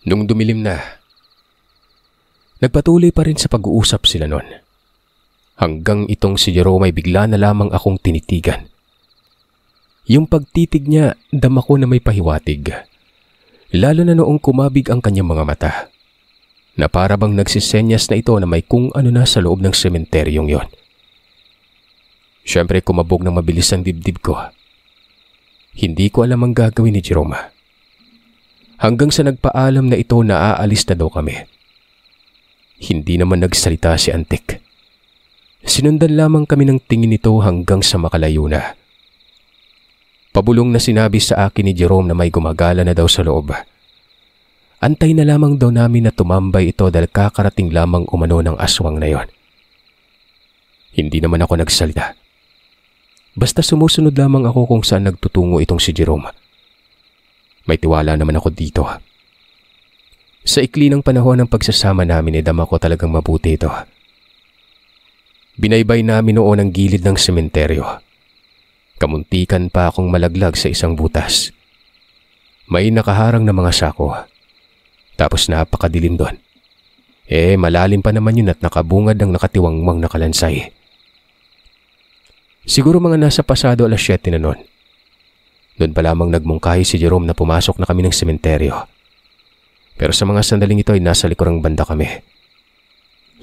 Nung dumilim na, nagpatuloy pa rin sa pag-uusap sila nun. Hanggang itong si Jerome ay bigla na lamang akong tinitigan. Yung pagtitig niya, dama ko na may pahiwatig. Lalo na noong kumabig ang kanyang mga mata, na para bang nagsisenyas na ito na may kung ano na sa loob ng sementeryong yon. Siyempre kumabog ng mabilis ang dibdib ko. Hindi ko alam ang gagawin ni Jerome. Hanggang sa nagpaalam na ito na aalis na daw kami. Hindi naman nagsalita si Antik. Sinundan lamang kami ng tingin nito hanggang sa makalayo na. Pabulong na sinabi sa akin ni Jerome na may gumagala na daw sa loob. Antay na lamang daw namin na tumambay ito dahil kakarating lamang umano ng aswang na yon. Hindi naman ako nagsalita. Basta sumusunod lamang ako kung saan nagtutungo itong si Jerome. May tiwala naman ako dito. Sa ikli ng panahon ng pagsasama namin, dama ko talagang mabuti ito. Binaybay namin noon ang gilid ng sementeryo. Kamuntikan pa akong malaglag sa isang butas. May nakaharang na mga sako. Tapos napakadilim doon. Malalim pa naman yun at nakabungad ang nakatiwangwang na kalansay. Siguro mga nasa pasado 7:00 na noon. Doon pa lamang nagmungkahi si Jerome na pumasok na kami ng sementeryo. Pero sa mga sandaling ito ay nasa likurang banda kami.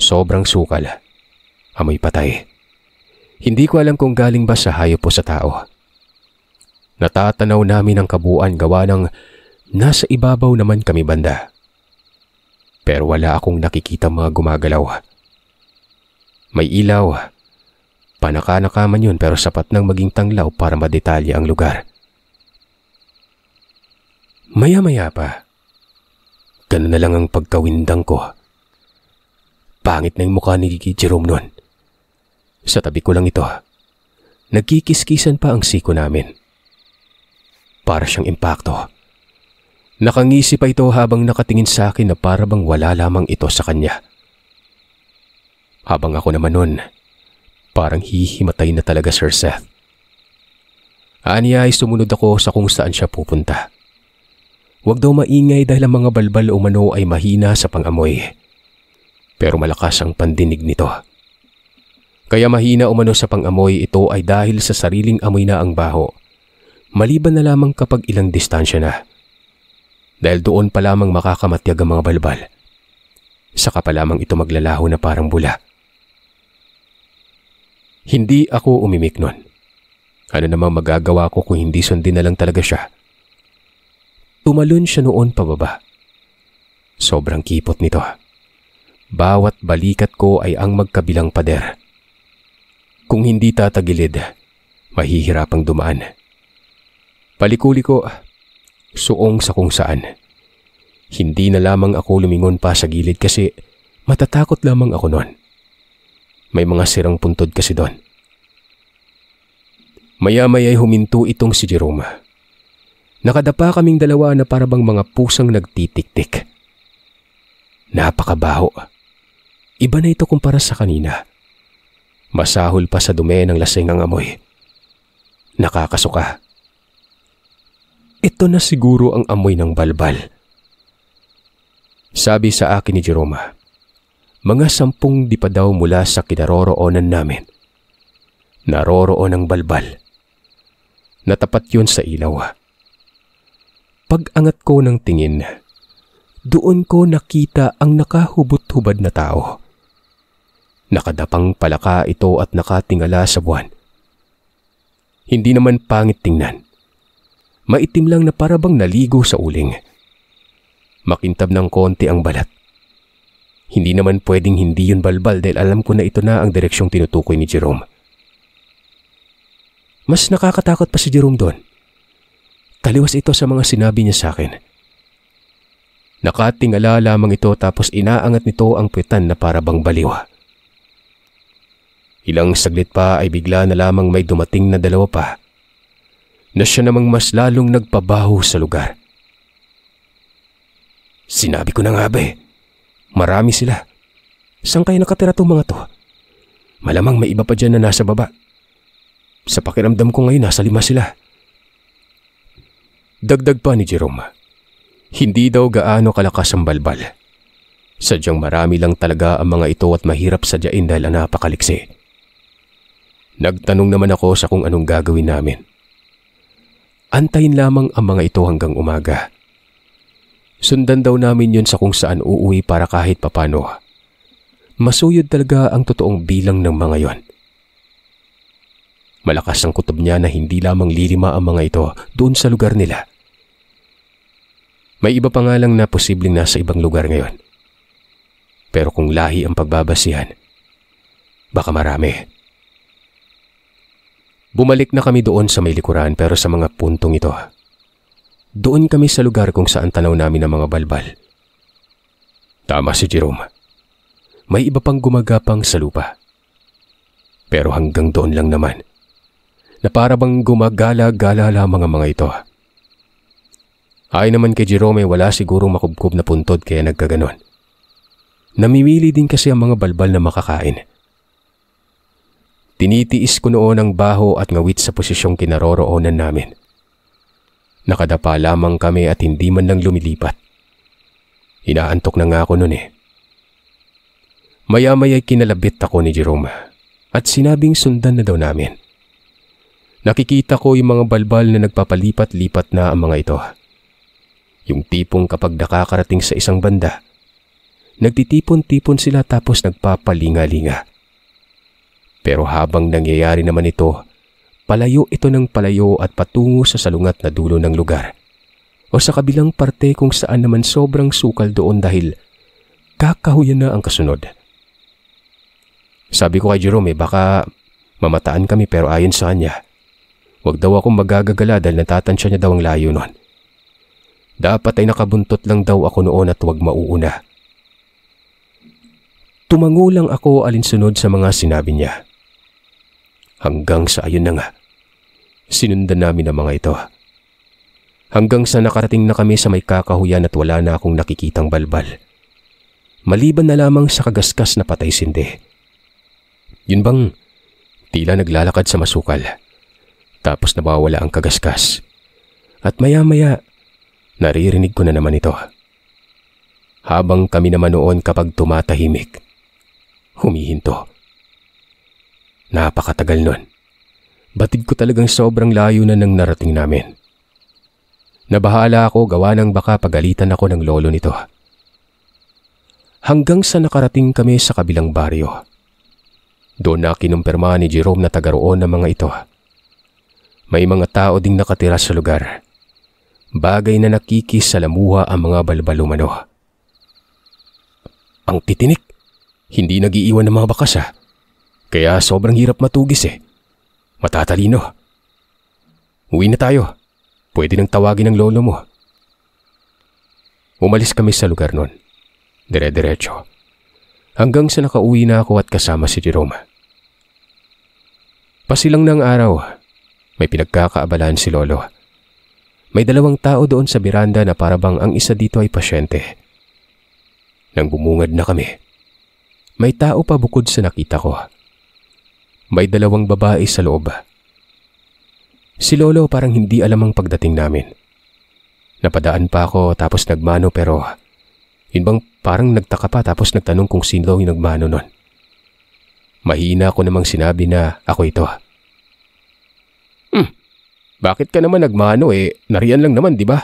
Sobrang sukal. Amoy patay. Hindi ko alam kung galing ba sa hayop o sa tao. Natatanaw namin ang kabuuan gawa ng nasa ibabaw naman kami banda. Pero wala akong nakikita mga gumagalaw. May ilaw. Panaka-naka man yun pero sapat nang maging tanglaw para madetalye ang lugar. Maya-maya pa, ganun na lang ang pagkawindang ko. Pangit na yung mukha ni Jerome nun. Sa tabi ko lang ito, nagkikiskisan pa ang siko namin. Para siyang impakto. Nakangisi pa ito habang nakatingin sa akin na para bang wala lamang ito sa kanya. Habang ako naman nun, parang hihimatay na talaga Sir Seth. Aniya ay sumunod ako sa kung saan siya pupunta. Huwag daw maingay dahil ang mga balbal umano ay mahina sa pangamoy. Pero malakas ang pandinig nito. Kaya mahina umano sa pangamoy ito ay dahil sa sariling amoy na ang baho. Maliban na lamang kapag ilang distansya na. Dahil doon pa lamang makakamatyag ang mga balbal. Saka pa lamang ito maglalaho na parang bula. Hindi ako umimik nun. Ano namang magagawa ko kung hindi sundin na lang talaga siya? Tumalon siya noon pababa. Sobrang kipot nito. Bawat balikat ko ay ang magkabilang pader. Kung hindi tatagilid, mahihirapang dumaan. Palikuli ko, suong sa kung saan. Hindi na lamang ako lumingon pa sa gilid kasi matatakot lamang ako noon. May mga sirang puntod kasi doon. Maya-maya'y huminto itong si Jerome. Nakadapa kaming dalawa na parabang mga pusang nagtitik-tik. Napakabaho. Iba na ito kumpara sa kanina. Masahol pa sa dumi ng lasing ang amoy. Nakakasuka. Ito na siguro ang amoy ng balbal. Sabi sa akin ni Jerome, mga 10 di pa daw mula sa kinaroroonan namin. Naroroon ang balbal. Natapat yun sa ilaw. Pag-angat ko ng tingin, doon ko nakita ang nakahubot-hubad na tao. Nakadapang palaka ito at nakatingala sa buwan. Hindi naman pangit tingnan. Maitim lang na parabang naligo sa uling. Makintab ng konti ang balat. Hindi naman pwedeng hindi yun balbal dahil alam ko na ito na ang direksyong tinutukoy ni Jerome. Mas nakakatakot pa si Jerome doon. Taliwas ito sa mga sinabi niya sa akin. Nakatingala lamang ito tapos inaangat nito ang puwetan na parabang baliw. Ilang saglit pa ay bigla na lamang may dumating na 2 pa na siya namang mas lalong nagpabaho sa lugar. Sinabi ko na nga ba marami sila. Saan kayo nakatira tong mga to? Malamang may iba pa dyan na nasa baba. Sa pakiramdam ko ngayon nasa 5 sila. Dagdag pa ni Jerome. Hindi daw gaano kalakas ang balbal. Sadyang marami lang talaga ang mga ito at mahirap sadyain dahil napakaliksi. Nagtanong naman ako sa kung anong gagawin namin. Antayin lamang ang mga ito hanggang umaga. Sundan daw namin yun sa kung saan uuwi para kahit papano. Masuyod talaga ang totoong bilang ng mga yon. Malakas ang kutob niya na hindi lamang lilima ang mga ito doon sa lugar nila. May iba pa nga lang na posibleng nasa ibang lugar ngayon. Pero kung lahi ang pagbabasihan, baka marami. Bumalik na kami doon sa may likuran pero sa mga puntong ito. Doon kami sa lugar kung saan tanaw namin ang mga balbal. Tama si Jerome. May iba pang gumagapang sa lupa. Pero hanggang doon lang naman. Na para bang gumagala-gala lamang ang mga ito. Ayon naman kay Jerome wala sigurong makubkob na puntod kaya nagkaganon. Namimili din kasi ang mga balbal na makakain. Tinitiis ko noon ang baho at ngawit sa posisyong kinaroroonan namin. Nakadapa lamang kami at hindi man lang lumilipat. Inaantok na nga ako noon eh. Maya-maya'y kinalabit ako ni Jerome at sinabing sundan na daw namin. Nakikita ko yung mga balbal na nagpapalipat-lipat na ang mga ito. Yung tipong kapag nakakarating sa isang banda, nagtitipon-tipon sila tapos nagpapalinga-linga. Pero habang nangyayari naman ito, palayo ito ng palayo at patungo sa salungat na dulo ng lugar o sa kabilang parte kung saan naman sobrang sukal doon dahil kakahuyan na ang kasunod. Sabi ko kay Jerome baka mamataan kami pero ayon sa kanya, wag daw akong magagagala dahil natatansya niya daw ang layo nun. Dapat ay nakabuntot lang daw ako noon at wag mauuna. Tumango lang ako alinsunod sa mga sinabi niya. Hanggang sa ayun na nga, sinundan namin ang mga ito. Hanggang sa nakarating na kami sa may kakahuyan at wala na akong nakikitang balbal. Maliban na lamang sa kagaskas na patay sindi. Yun bang tila naglalakad sa masukal, tapos nawawala ang kagaskas. At maya-maya, naririnig ko na naman ito. Habang kami naman noon kapag tumatahimik, humihinto. Napakatagal nun. Batid ko talagang sobrang layo na ng narating namin. Nabahala ako gawa ng baka pagalitan ako ng lolo nito. Hanggang sa nakarating kami sa kabilang baryo. Doon na kinumpirma ni Jerome na taga roon ng mga ito. May mga tao ding nakatira sa lugar. Bagay na nakikis sa lamuha ang mga balbal umano. Ang titinik, hindi nag-iiwan ng mga bakas Kaya sobrang hirap matugis Matatalino. Uwi na tayo. Pwede nang tawagin ng lolo mo. Umalis kami sa lugar nun. Dire-diretso. Hanggang sa nakauwi na ako at kasama si Jerome. Pasilang ng araw, may pinagkakaabalahan si lolo. May 2 tao doon sa biranda na parabang ang isa dito ay pasyente. Nang bumungad na kami, may tao pa bukod sa nakita ko. May 2 babae sa loob. Si lolo parang hindi alam ang pagdating namin. Napadaan pa ako tapos nagmano pero yun bang parang nagtaka pa tapos nagtanong kung sino daw yung nagmano nun. Mahina ko namang sinabi na ako ito. Bakit ka naman nagmano nariyan lang naman di ba?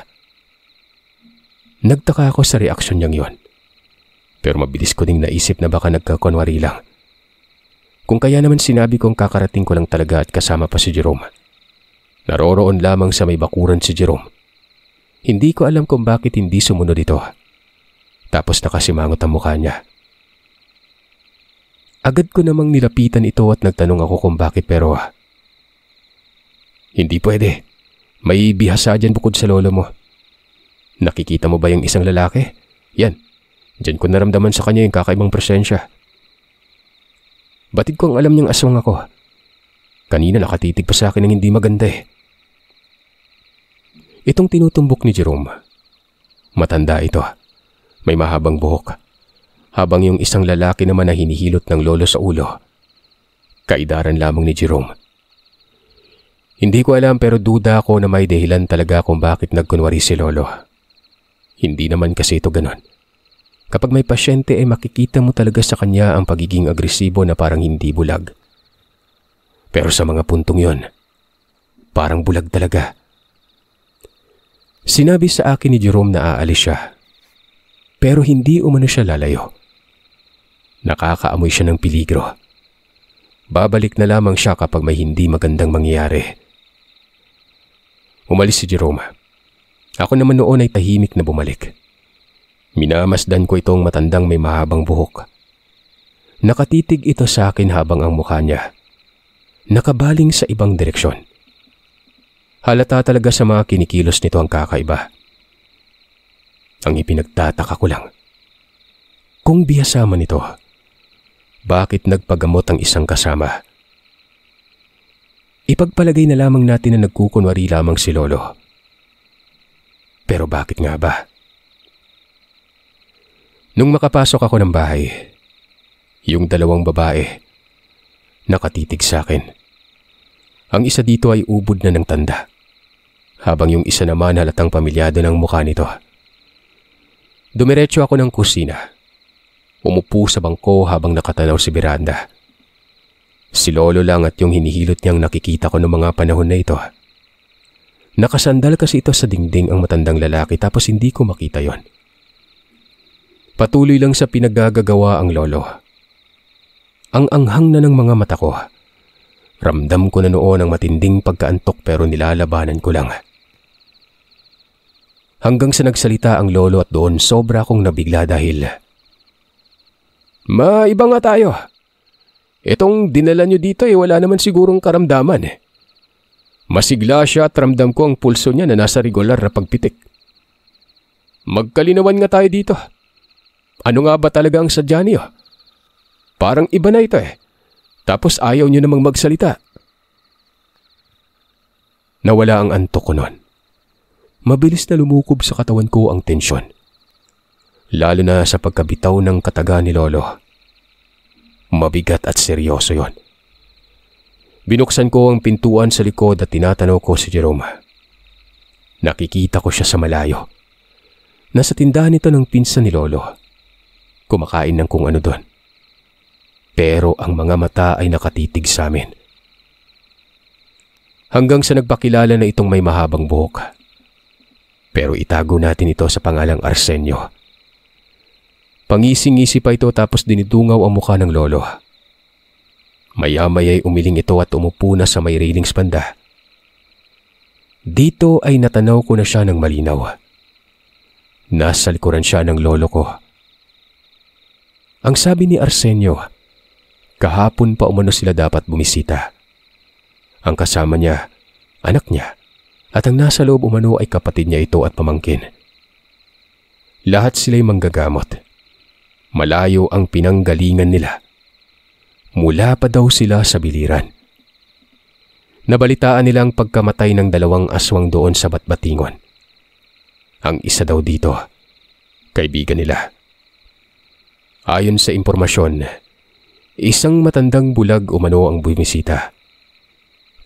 Nagtaka ako sa reaksyon niyang yon. Pero mabilis ko ding naisip na baka nagkakunwari lang. Kung kaya naman sinabi kong kakarating ko lang talaga at kasama pa si Jerome. Naroroon lamang sa may bakuran si Jerome. Hindi ko alam kung bakit hindi sumunod ito. Tapos nakasimangot ang mukha niya. Agad ko namang nilapitan ito at nagtanong ako kung bakit pero hindi pwede. May bihasa dyan bukod sa lolo mo. Nakikita mo ba yung isang lalaki? Yan. Diyan ko naramdaman sa kanya yung kakaibang presensya. Batid ko ang alam niyang aswang ako. Kanina nakatitig pa sa akin ng hindi maganda Itong tinutumbok ni Jerome. Matanda ito. May mahabang buhok. Habang yung isang lalaki naman na hinihilot ng lolo sa ulo. Kaidaran lamang ni Jerome. Hindi ko alam pero duda ako na may dahilan talaga kung bakit nagkunwari si lolo. Hindi naman kasi ito ganon. Kapag may pasyente ay makikita mo talaga sa kanya ang pagiging agresibo na parang hindi bulag. Pero sa mga puntong yon, parang bulag talaga. Sinabi sa akin ni Jerome na aalis siya. Pero hindi umano siya lalayo. Nakakaamoy siya ng peligro. Babalik na lamang siya kapag may hindi magandang mangyayari. Umalis si Jerome. Ako naman noon ay tahimik na bumalik. Minamasdan ko itong matandang may mahabang buhok. Nakatitig ito sa akin habang ang mukha niya nakabaling sa ibang direksyon. Halata talaga sa mga kinikilos nito ang kakaiba. Ang ipinagtataka ko lang, kung bihasa man ito, bakit nagpagamot ang isang kasama? Ipagpalagay na lamang natin na nagkukunwari lamang si Lolo. Pero bakit nga ba? Nung makapasok ako ng bahay, yung dalawang babae nakatitig sa akin. Ang isa dito ay ubod na ng tanda, habang yung isa naman halatang pamilyado ng mukha nito. Dumiretso ako ng kusina. Umupo sa bangko habang nakatanaw si Miranda. Si Lolo lang at yung hinihilot niyang nakikita ko noong mga panahon na ito. Nakasandal kasi ito sa dingding ang matandang lalaki tapos hindi ko makita yon. Patuloy lang sa pinaggagawa ang Lolo. Ang anghang na ng mga mata ko. Ramdam ko na noon ang matinding pagkaantok pero nilalabanan ko lang. Hanggang sa nagsalita ang Lolo at doon sobra akong nabigla dahil maiba nga tayo. Itong dinala nyo dito ay wala naman sigurong karamdaman. Masigla siya at ramdam ko ang pulso niya na nasa regular na pagpitik. Magkalinawan nga tayo dito. Ano nga ba talaga ang sadya niyo? Parang iba na ito eh. Tapos ayaw niyo namang magsalita. Nawala ang antok ko noon. Mabilis na lumukob sa katawan ko ang tensyon. Lalo na sa pagkabitaw ng kataga ni Lolo. Mabigat at seryoso yon. Binuksan ko ang pintuan sa likod at tinatanaw ko si Jerome. Nakikita ko siya sa malayo. Nasa tindahan ito ng pinsan ni Lolo. Kumakain ng kung ano doon. Pero ang mga mata ay nakatitig sa amin. Hanggang sa nagpakilala na itong may mahabang buhok. Pero itago natin ito sa pangalang Arsenio. Pangising-ngisi pa ito tapos dinidungaw ang mukha ng Lolo. Maya-maya'y umiling ito at umupo na sa may railings banda. Dito ay natanaw ko na siya ng malinaw. Nasa likuran siya ng Lolo ko. Ang sabi ni Arsenio, kahapon pa umano sila dapat bumisita. Ang kasama niya, anak niya, at ang nasa loob umano ay kapatid niya ito at pamangkin. Lahat sila'y manggagamot. Malayo ang pinanggalingan nila. Mula pa daw sila sa biliran. Nabalitaan nilang pagkamatay ng 2 aswang doon sa Batbatingon. Ang isa daw dito, kaibigan nila. Ayon sa impormasyon, isang matandang bulag umano ang bumisita.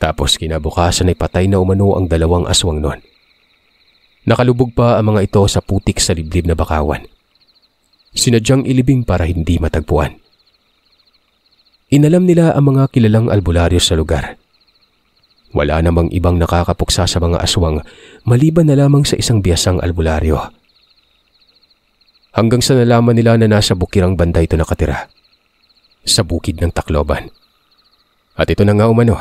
Tapos kinabukasan ay patay na umano ang 2 aswang noon. Nakalubog pa ang mga ito sa putik sa liblib na bakawan. Sinadyang ilibing para hindi matagpuan. Inalam nila ang mga kilalang albularyo sa lugar. Wala namang ibang nakakapuksa sa mga aswang maliban na lamang sa isang biyasang albularyo. Hanggang sa nalaman nila na nasa bukirang banda ito nakatira. Sa bukid ng Tacloban. At ito na nga umano.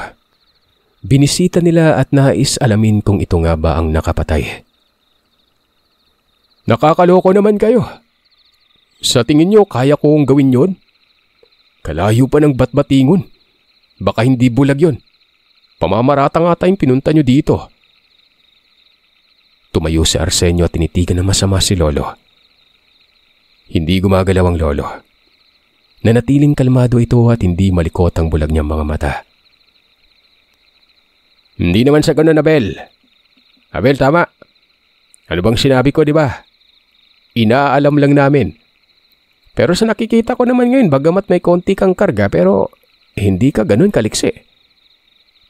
Binisita nila at nais alamin kung ito nga ba ang nakapatay. Nakakaloko naman kayo. Sa tingin nyo, kaya kong gawin yon? Kalayo pa ng Batbatingon. Baka hindi bulag yon. Pamamarata nga tayong pinunta nyo dito. Tumayo si Arsenio at tinitigan na masama si Lolo. Hindi gumagalaw ang Lolo. Nanatiling kalmado ito at hindi malikot ang bulag niyang mga mata. Hindi naman sa ganun, Abel. Abel, tama. Ano bang sinabi ko, di ba? Inaalam lang namin. Pero sa nakikita ko naman ngayon, bagamat may konti kang karga, pero hindi ka ganun kaliksi.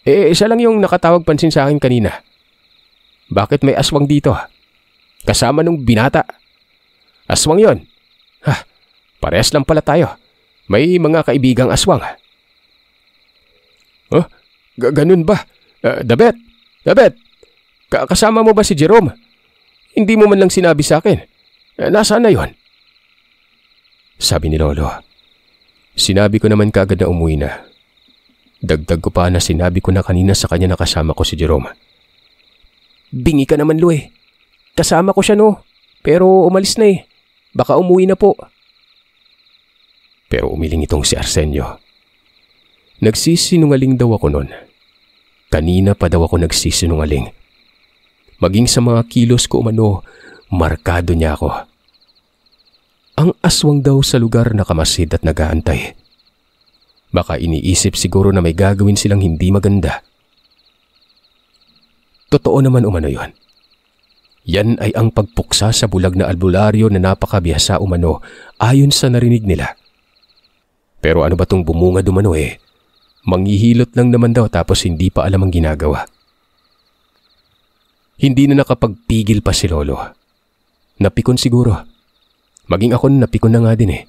Isa lang yung nakatawag pansin sa akin kanina. Bakit may aswang dito? Kasama nung binata. Aswang yon. Ha, parehas lang pala tayo. May mga kaibigang aswang. Oh, ganun ba? Dabet, kasama mo ba si Jerome? Hindi mo man lang sinabi sa akin. Nasaan na yon? Sabi ni Lolo. Sinabi ko naman kaagad na umuwi na. Dagdag ko pa na sinabi ko na kanina sa kanya na kasama ko si Jerome. Bingi ka naman, Lo eh. Kasama ko siya no, pero umalis na eh. Baka umuwi na po. Pero umiling itong si Arsenio. Nagsisinungaling daw ako noon. Kanina pa daw ako nagsisinungaling. Maging sa mga kilos ko umano, markado niya ako. Ang aswang daw sa lugar nakamasid at nag-aantay. Baka iniisip siguro na may gagawin silang hindi maganda. Totoo naman umano yon. Yan ay ang pagpuksa sa bulag na albularyo na napakabihasa umano ayon sa narinig nila. Pero ano ba tong bumungad umano eh? Manghihilot lang naman daw tapos hindi pa alam ang ginagawa. Hindi na nakapagpigil pa si Lolo. Napikon siguro. Maging ako napikon na nga din eh.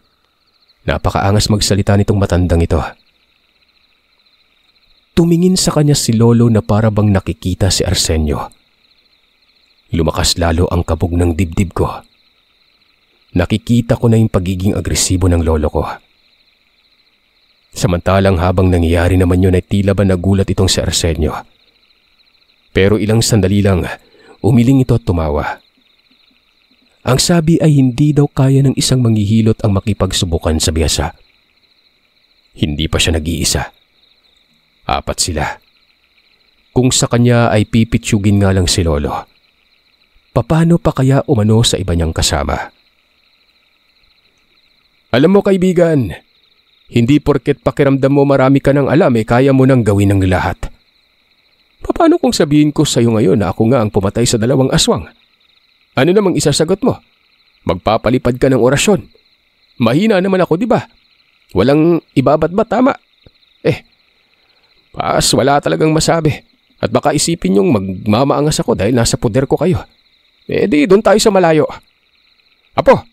Napakaangas magsalita nitong matandang ito. Tumingin sa kanya si Lolo na para bang nakikita si Arsenio. Lumakas lalo ang kabog ng dibdib ko. Nakikita ko na yung pagiging agresibo ng lolo ko. Samantalang habang nangyayari naman yun ay tila ba nagulat itong si Arsenio. Pero ilang sandali lang, umiling ito at tumawa. Ang sabi ay hindi daw kaya ng isang manghihilot ang makipagsubukan sa biyasa. Hindi pa siya nag-iisa. 4 sila. Kung sa kanya ay pipitsugin nga lang si Lolo, paano pa kaya umano sa iba niyang kasama? Alam mo kaibigan, hindi porket pakiramdam mo marami ka ng alam kaya mo nang gawin ng lahat. Paano kung sabihin ko sa iyo ngayon na ako nga ang pumatay sa 2 aswang? Ano namang isasagot mo? Magpapalipad ka ng orasyon. Mahina naman ako, di ba? Walang ibabat ba tama? Wala talagang masabi. At baka isipin niyong magmamaangas ako dahil nasa poder ko kayo. Di doon tayo sa malayo. Apo,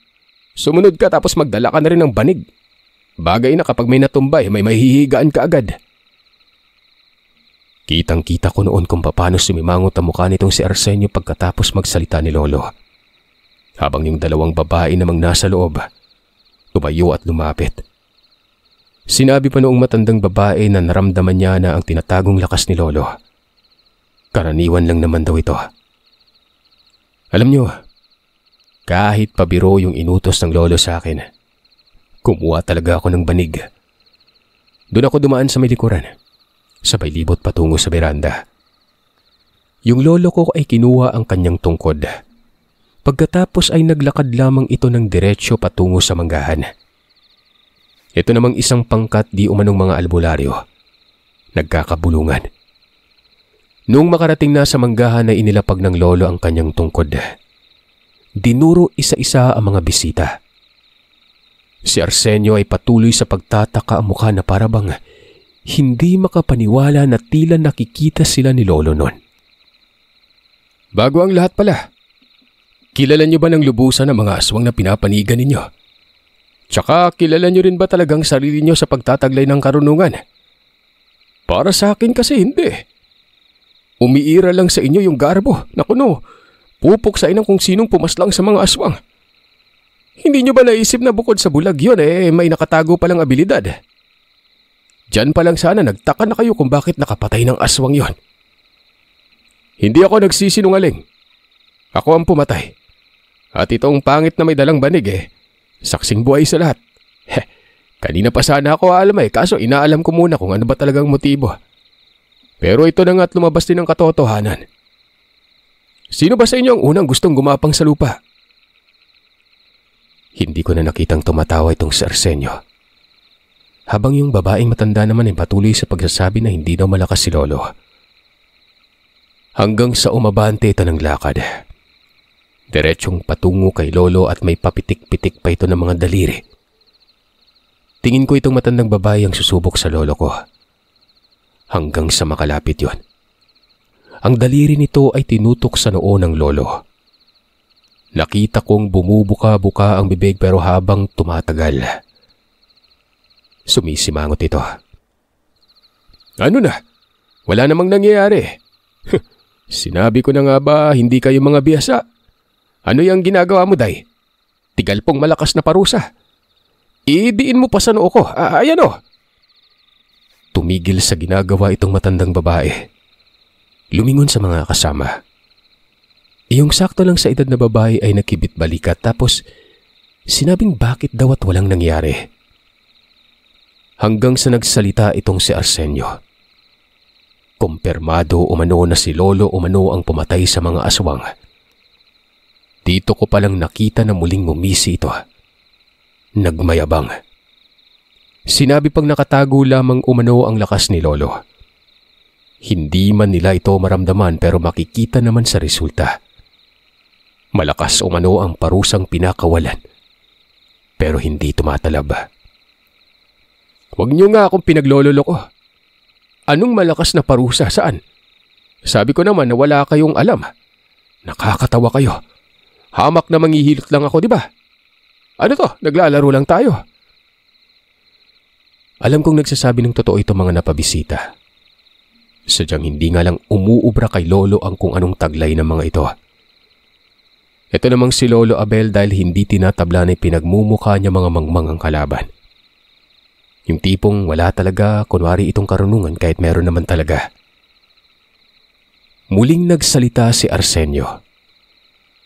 sumunod ka tapos magdala ka na rin ng banig. Bagay na kapag may natumbay, may mahihigaan ka agad. Kitang-kita ko noon kung paano sumimangot ang mukha nitong si Arsenio pagkatapos magsalita ni Lolo. Habang yung 2 babae namang nasa loob, tumayo at lumapit. Sinabi pa noong matandang babae na naramdaman niya na ang tinatagong lakas ni Lolo. Karaniwan lang naman daw ito. Alam niyo, kahit pabiro yung inutos ng Lolo sa akin, kumuha talaga ako ng banig. Doon ako dumaan sa may likuran. Sabay libot patungo sa beranda. Yung lolo ko ay kinuha ang kanyang tungkod. Pagkatapos ay naglakad lamang ito ng diretsyo patungo sa manggahan. Ito namang isang pangkat di umanong mga albularyo. Nagkakabulungan. Noong makarating na sa manggahan ay inilapag ng lolo ang kanyang tungkod. Dinuro isa-isa ang mga bisita. Si Arsenio ay patuloy sa pagtataka ang mukha na parabang hindi makapaniwala na tila nakikita sila ni Lolo noon. Bago ang lahat pala, kilala niyo ba ng lubusan ng mga aswang na pinapanigan ninyo? Tsaka kilala niyo rin ba talagang sarili niyo sa pagtataglay ng karunungan? Para sa akin kasi hindi. Umiira lang sa inyo yung garbo na kuno, pupuksain ng kung sinong pumaslang sa mga aswang. Hindi niyo ba naisip na bukod sa bulag yun may nakatago palang abilidad? Diyan pa lang sana nagtaka na kayo kung bakit nakapatay ng aswang yon. Hindi ako nagsisinungaling. Ako ang pumatay. At itong pangit na may dalang banig saksing buhay sa lahat. Kanina pa sana ako alam kaso inaalam ko muna kung ano ba talagang motibo. Pero ito na nga't lumabas din ang katotohanan. Sino ba sa inyo ang unang gustong gumapang sa lupa? Hindi ko na nakitang tumatawa itong si Arsenio. Habang yung babaeng matanda naman ay patuloy sa pagsasabi na hindi daw malakas si Lolo. Hanggang sa umabante ito ng lakad. Diretsyong patungo kay Lolo at may papitik-pitik pa ito ng mga daliri. Tingin ko itong matandang babae ang susubok sa Lolo ko. Hanggang sa makalapit yon. Ang daliri nito ay tinutok sa noo ng Lolo. Nakita kong bumubuka-buka ang bibig pero habang tumatagal, sumisimangot ito. Ano na? Wala namang nangyayari. Sinabi ko na nga ba hindi kayo mga bihasa? Ano yung ginagawa mo, Day? Tigal pong malakas na parusa. Idiin mo pa sa noo ko. Ayan o. Tumigil sa ginagawa itong matandang babae. Lumingon sa mga kasama. Yung sakto lang sa edad na babae ay nakibit balikat tapos sinabing bakit daw at walang nangyari. Hanggang sa nagsalita itong si Arsenio. Kumpirmado umano na si Lolo umano ang pumatay sa mga aswang. Dito ko palang nakita na muling ngumisi ito. Nagmayabang. Sinabi pang nakatago lamang umano ang lakas ni Lolo. Hindi man nila ito maramdaman pero makikita naman sa resulta. Malakas umano ang parusang pinakawalan. Pero hindi tumatalab. Huwag niyo nga akong pinaglololoko. Anong malakas na parusa? Saan? Sabi ko naman na wala kayong alam. Nakakatawa kayo. Hamak na manghihilot lang ako, di ba? Ano to? Naglalaro lang tayo. Alam kong nagsasabi ng totoo ito mga napabisita. Sadyang hindi nga lang umuubra kay Lolo ang kung anong taglay ng mga ito. Ito namang si Lolo Abel dahil hindi tinatabla na pinagmumukha niya mga mangmang ang kalaban. Yung tipong wala talaga kunwari itong karunungan kahit meron naman talaga. Muling nagsalita si Arsenio.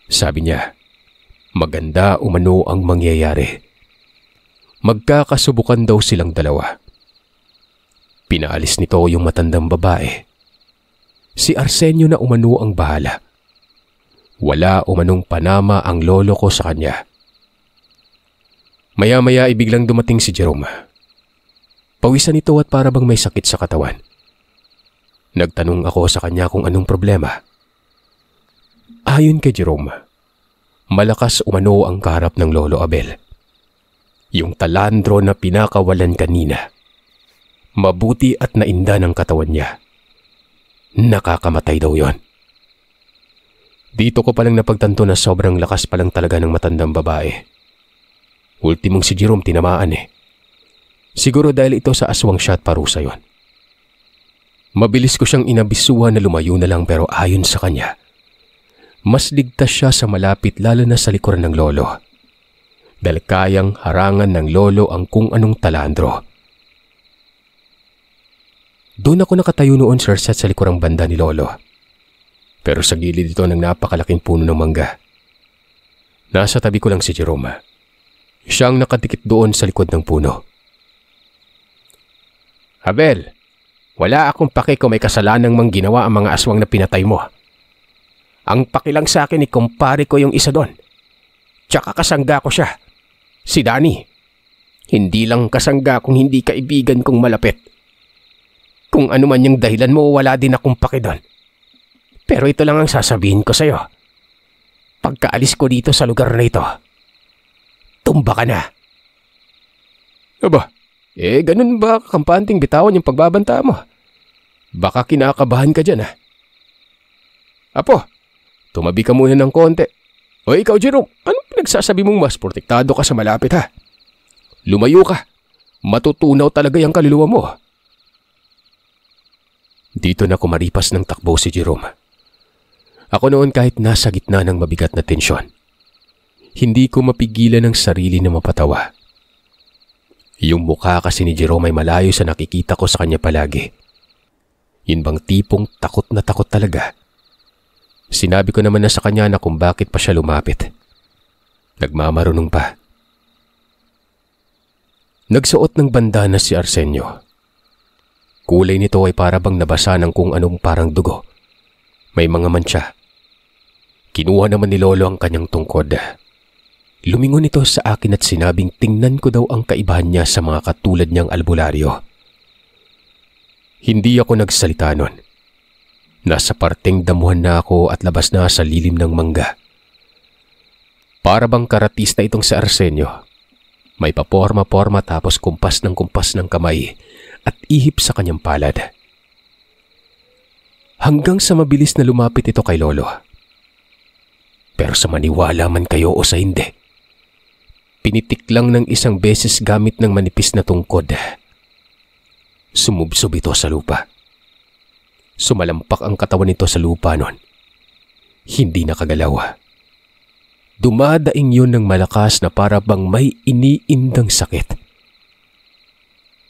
Sabi niya, maganda umano ang mangyayari. Magkakasubukan daw silang dalawa. Pinaalis nito yung matandang babae. Si Arsenio na umano ang bahala. Wala umanong panama ang lolo ko sa kanya. Maya-maya ay biglang dumating si Jerome. Pawisan ito at para bang may sakit sa katawan. Nagtanong ako sa kanya kung anong problema. Ayon kay Jerome, malakas umano ang kaharap ng Lolo Abel. Yung talandro na pinakawalan kanina. Mabuti at nainda ng katawan niya. Nakakamatay daw yon. Dito ko palang napagtanto na sobrang lakas palang talaga ng matandang babae. Ultimong si Jerome tinamaan eh. Siguro dahil ito sa aswang shot parusa yon. Mabilis ko siyang inabisuhan na lumayo na lang pero ayon sa kanya, mas ligtas siya sa malapit lalo na sa likuran ng lolo. Dahil kayang harangan ng lolo ang kung anong talandro. Doon ako nakatayo noon sa likurang banda ni lolo. Pero sa gilid ito ng napakalaking puno ng mangga. Nasa tabi ko lang si Jerome. Siya ang nakadikit doon sa likod ng puno. Abel, wala akong pake kung may kasalanang mang ginawa ang mga aswang na pinatay mo. Ang paki lang sa akin kumpare ko yung isa doon. Tsaka kasangga ko siya. Si Danny. Hindi lang kasangga kung hindi kaibigan kong malapit. Kung ano man yung dahilan mo, wala din akong paki doon. Pero ito lang ang sasabihin ko sa'yo. Pagkaalis ko dito sa lugar na ito, tumba ka na. Aba, ganun ba kampanting bitawan yung pagbabanta mo? Baka kinakabahan ka dyan Apo, tumabi ka muna ng konti. O ikaw Jerome, anong pinagsasabi mong mas protektado ka sa malapit Lumayo ka. Matutunaw talaga yung kaluluwa mo. Dito na kumaripas ng takbo si Jerome. Ako noon kahit nasa gitna ng mabigat na tensyon. Hindi ko mapigilan ang sarili na mapatawa. Yung mukha kasi ni Jerome ay malayo sa nakikita ko sa kanya palagi. Yun bang tipong takot na takot talaga. Sinabi ko naman na sa kanya na kung bakit pa siya lumapit. Nagmamarunong pa. Nagsuot ng bandana si Arsenio. Kulay nito ay para bang nabasa ng kung anong parang dugo. May mga mantsa. Kinuha naman ni Lolo ang kanyang tungkod. Lumingon ito sa akin at sinabing tingnan ko daw ang kaibahan niya sa mga katulad niyang albularyo. Hindi ako nagsalita nun. Nasa parteng damuhan na ako at labas na sa lilim ng mangga. Para bang karatista itong si Arsenio. May paporma-porma tapos kumpas ng kamay at ihip sa kanyang palad. Hanggang sa mabilis na lumapit ito kay Lolo. Pero sa maniwala man kayo o sa hindi, pinitik lang ng isang beses gamit ng manipis na tungkod. Sumubsob ito sa lupa. Sumalampak ang katawan nito sa lupa noon. Hindi nakagalaw. Dumadaing yun ng malakas na para bang may iniindang sakit.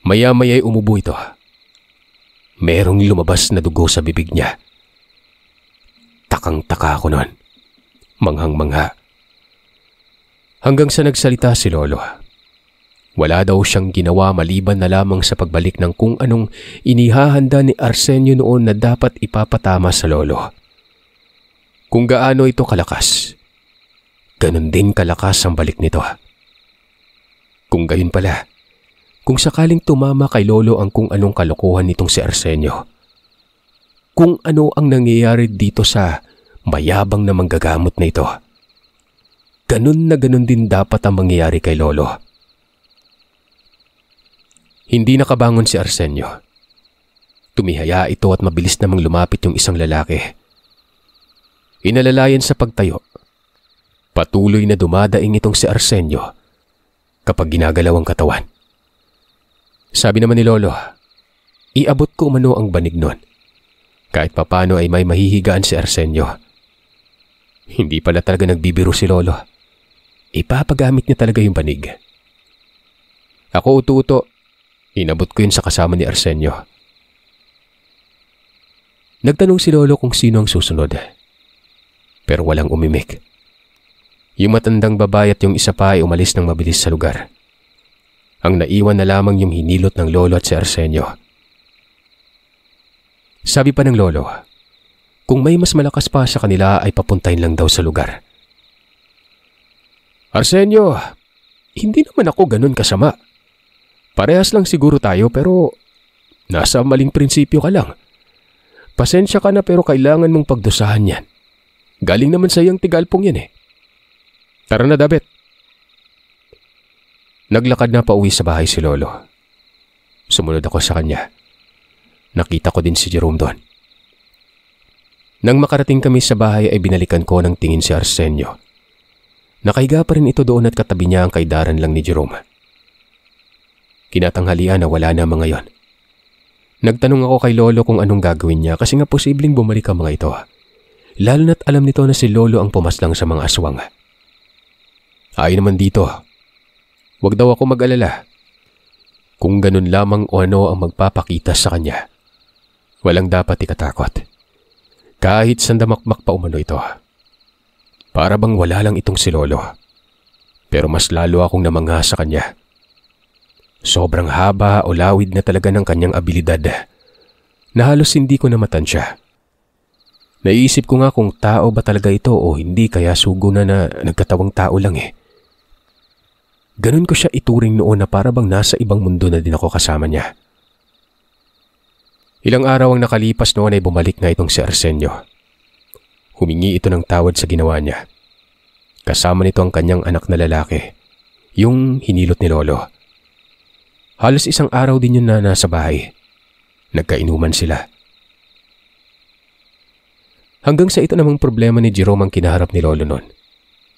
Maya-maya'y umubo ito. Merong lumabas na dugo sa bibig niya. Takang-taka ako noon. Manghang-mangha. Hanggang sa nagsalita si Lolo. Wala daw siyang ginawa maliban na lamang sa pagbalik ng kung anong inihahanda ni Arsenio noon na dapat ipapatama sa Lolo. Kung gaano ito kalakas, ganon din kalakas ang balik nito. Kung gayon pala, kung sakaling tumama kay Lolo ang kung anong kalokohan nitong si Arsenio, kung ano ang nangyayari dito sa mayabang na manggagamot na ito, ganon na ganon din dapat ang mangyayari kay Lolo. Hindi nakabangon si Arsenio. Tumihaya ito at mabilis namang lumapit yung isang lalaki. Inalalayan sa pagtayo. Patuloy na dumadaing itong si Arsenio kapag ginagalaw ang katawan. Sabi naman ni Lolo, iabot ko umano ang banig nun. Kahit papano ay may mahihigaan si Arsenio. Hindi pala talaga nagbibiro si Lolo. Ipapagamit niya talaga yung banig. Ako ututo, inabot ko yun sa kasama ni Arsenio. Nagtanong si Lolo kung sino ang susunod. Pero walang umimik. Yung matandang babae at yung isa pa ay umalis ng mabilis sa lugar. Ang naiwan na lamang yung hinilot ng Lolo at si Arsenio. Sabi pa ng Lolo, kung may mas malakas pa sa kanila ay papuntahin lang daw sa lugar. Arsenio, hindi naman ako ganun kasama. Parehas lang siguro tayo pero nasa maling prinsipyo ka lang. Pasensya ka na pero kailangan mong pagdusahan yan. Galing naman sa iyong tigalpong yan eh. Tara na, Dabet. Naglakad na pauwi sa bahay si Lolo. Sumunod ako sa kanya. Nakita ko din si Jerome doon. Nang makarating kami sa bahay ay binalikan ko ng tingin si Arsenio. Nakahiga pa rin ito doon at katabi niya ang kaidaran lang ni Jerome. Kinatanghalian na wala na mga yon. Nagtanong ako kay Lolo kung anong gagawin niya kasi nga posibleng bumalik ang mga ito. Lalo na't alam nito na si Lolo ang pumaslang sa mga aswang. Ayon naman dito, wag daw ako mag-alala. Kung ganun lamang o ano ang magpapakita sa kanya, walang dapat ikatakot. Kahit sandamakmak pa umano ito. Para bang wala lang itong si Lolo. Pero mas lalo akong namangha sa kanya. Sobrang haba o lawid na talaga ng kanyang abilidad na halos hindi ko namatan siya. Naisip ko nga kung tao ba talaga ito o hindi kaya sugo na nagkatawang tao lang eh. Ganun ko siya ituring noon na para bang nasa ibang mundo na din ako kasama niya. Ilang araw ang nakalipas noon ay bumalik na itong si Arsenio. Humingi ito ng tawad sa ginawa niya. Kasama nito ang kanyang anak na lalaki, yung hinilot ni Lolo. Halos isang araw din yun na nasa bahay. Nagkainuman sila. Hanggang sa ito namang problema ni Jerome ang kinaharap ni Lolo noon.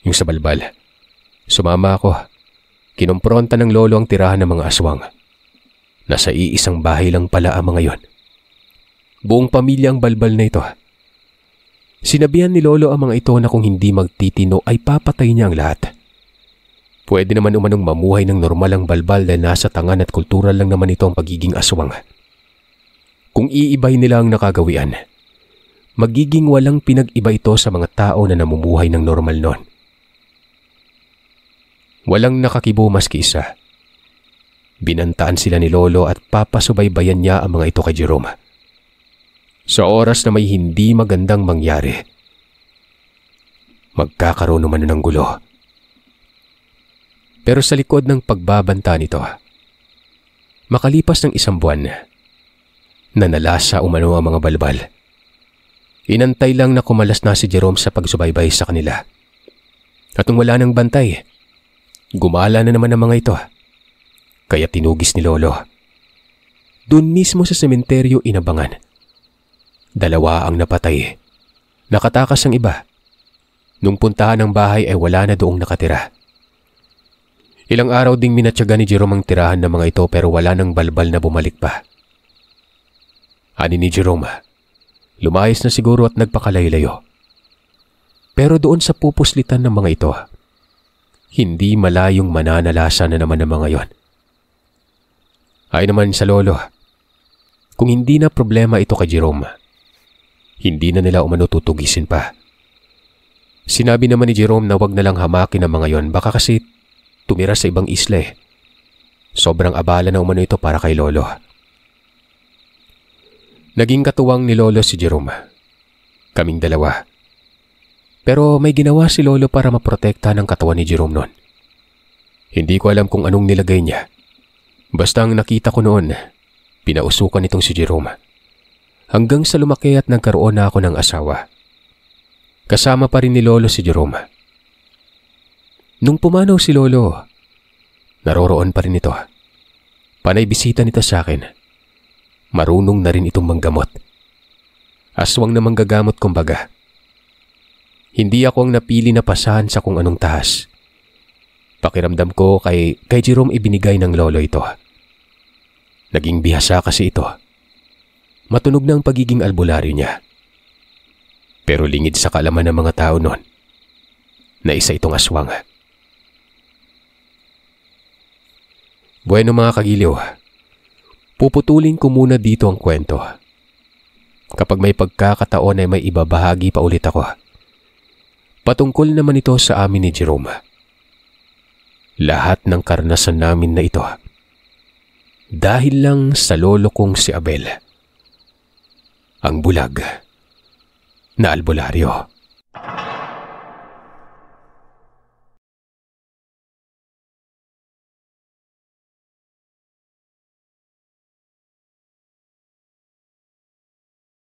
Yung sa balbal. Sumama ako. Kinompronta ng Lolo ang tirahan ng mga aswang. Nasa iisang bahay lang pala ang mga yon. Buong pamilya ang balbal na ito. Sinabihan ni Lolo ang mga ito na kung hindi magtitino ay papatay niya ang lahat. Pwede naman umanong mamuhay ng normal ang balbal dahil nasa tangan at kultural lang naman ito ang pagiging aswang. Kung iibay nila ang nakagawian, magiging walang pinag-iba ito sa mga tao na namumuhay ng normal noon. Walang nakakibo maski isa. Binantaan sila ni Lolo at papasubaybayan niya ang mga ito kay Jerome. Sa oras na may hindi magandang mangyari, magkakaroon naman ng gulo. Pero sa likod ng pagbabanta nito, makalipas ng isang buwan, nanalasa umano ang mga balbal. Inantay lang na kumalas na si Jerome sa pagsubaybay sa kanila. At nung wala ng bantay, gumala na naman ang mga ito. Kaya tinugis ni Lolo. Doon mismo sa sementeryo inabangan. 2 ang napatay. Nakatakas ang iba. Nung puntahan ng bahay ay wala na doong nakatira. Ilang araw ding minatyaga ni Jerome ang tirahan ng mga ito pero wala nang balbal na bumalik pa. Ani ni Jerome, lumayas na siguro at nagpakalayo-layo. Pero doon sa pupuslitan ng mga ito, hindi malayong mananalasa na naman ng mga yon. Ay naman sa lolo, kung hindi na problema ito kay Jerome, hindi na nila umano tutugisin pa. Sinabi naman ni Jerome na wag na lang hamakin ang mga yon, baka kasi tumira sa ibang isla eh. Sobrang abala na umano ito para kay lolo. Naging katuwang ni lolo si Jerome. Kaming dalawa. Pero may ginawa si lolo para maprotekta ng katawan ni Jerome noon. Hindi ko alam kung anong nilagay niya. Basta ang nakita ko noon, pinausukan nitong si Jerome. Hanggang sa lumaki at nagkaroon na ako ng asawa. Kasama pa rin ni lolo si Jerome. Nung pumanaw si lolo, naroroon pa rin ito. Panay bisita nito sa akin. Marunong na rin itong manggamot. Aswang na manggagamot kumbaga. Hindi ako ang napili na pasahan sa kung anong tahas. Pakiramdam ko kay Jerome ibinigay ng lolo ito. Naging bihasa kasi ito. Matunog na ang pagiging albularyo niya. Pero lingid sa kaalaman ng mga tao noon na isa itong aswang. Bueno mga kagiliw, puputulin ko muna dito ang kwento. Kapag may pagkakataon ay may ibabahagi pa ulit ako. Patungkol naman ito sa amin ni Jerome. Lahat ng karanasan namin na ito dahil lang sa lolo kong si Abel, ang bulag na albularyo.